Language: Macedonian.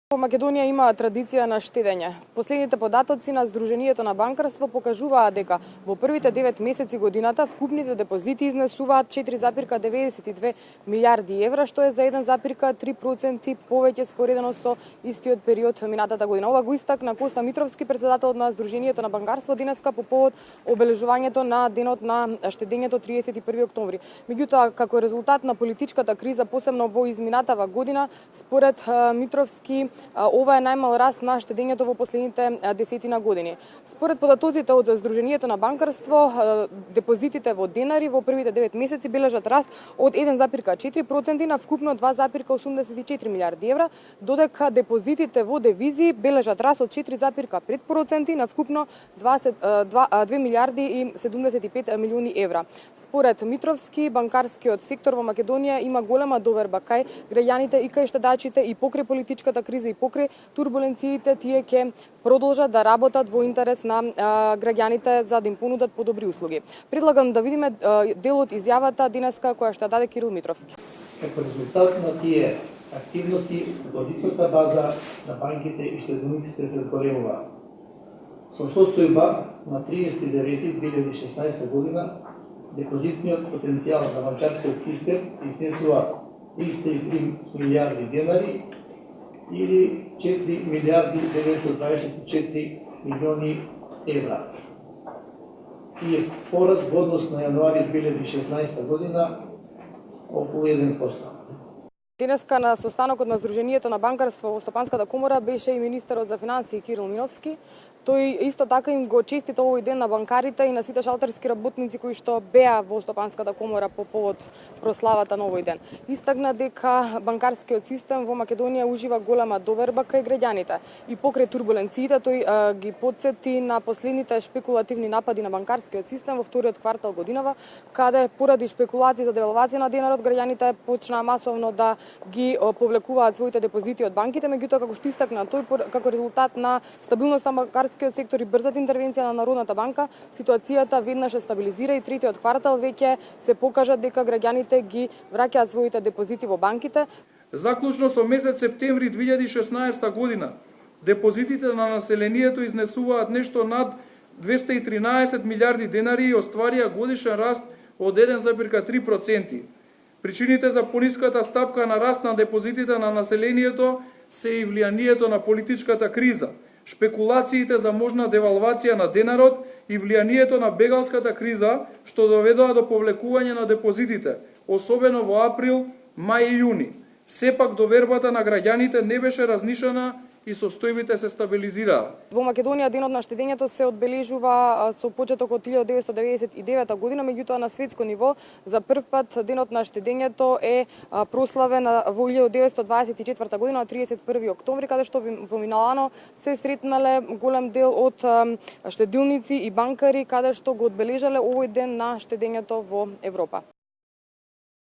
Во Македонија има традиција на штедење. Последните податоци на Сдруженијето на банкарство покажуваат дека во првите 9 месеци годината вкупните депозити изнесуваат 4,92 милиарди евра, што е за 1,3% повеќе споредено со истиот период минатата година. Ова го истакна Коста Митровски, председател на Сдруженијето на банкарство, денеска по повод обележувањето на денот на штедењето 31 октомври. Меѓутоа, како резултат на политичката криза, посебно во изминатава година, според Митровски, ова е најмал раст на штедењето во последните десетина години. Според податоците од Сдруженијето на банкарство, депозитите во денари во првите 9 месеци бележат раст од 1,4% на вкупно 2,84 милиарди евра, додека депозитите во девизи бележат раст од 4,5% на вкупно 2 милиарди и 75 милиони евра. Според Митровски, банкарскиот сектор во Македонија има голема доверба кај граѓаните и кај штедачите и покрај политичката криза и покрај турбуленциите, тие ќе продолжат да работат во интерес на граѓаните за да им понудат подобри услуги. Предлагам да видиме дел од изјавата денеска која што даде Кирил Митровски. Како резултат на тие активности, депозитната база на банките и штедениците се зголемува. Со состојба на 30.9.2016 година, депозитниот потенцијал на банкарскиот систем изнесува 303 милиарди денари или 4 милиарди 924 милиони евра. И е пораз во однос на јануари 2016 година околу 1%. Денеска на состанокот на Сдруженијето на банкарство во Стопанската комора беше и министерот за финансии Кирил Миновски. Тој исто така им го честита овој ден на банкарите и на сите шалтерски работници кои што беа во Стопанската комора по повод прославата на овој ден. Истакна дека банкарскиот систем во Македонија ужива голема доверба кај граѓаните и покрај турбуленциите тој ги потсети на последните шпекулативни напади на банкарскиот систем во вториот квартал годинава, каде поради шпекулации за девалвација на денарот граѓаните почнаа масовно да ги повлекуваат своите депозити од банките, меѓутоа како што истакна тој како резултат на стабилноста на банкарскиот сектор и брзата интервенција на Народната банка, ситуацијата веднаш се стабилизира и третиот квартал веќе се покажа дека граѓаните ги враќаат своите депозити во банките. Заклучно со месец септември 2016 година, депозитите на населението изнесуваат нешто над 213 милиарди денари и остварија годишен раст од 1,3%. Причините за пониската стапка на раст на депозитите на населението се и влијанието на политичката криза, шпекулациите за можна девалвација на денарот и влијанието на бегалската криза, што доведоа до повлекување на депозитите, особено во април, мај и јуни. Сепак довербата на граѓаните не беше разнишена и состојбите се стабилизираа. Во Македонија денот на штедењето се одбележува со почеток од 1999 година, меѓутоа на светско ниво за прв пат денот на штедењето е прославен во 1924 година, 31 октомври, каде што во Милано се сретнале голем дел од штедилници и банкари, каде што го одбележале овој ден на штедењето во Европа.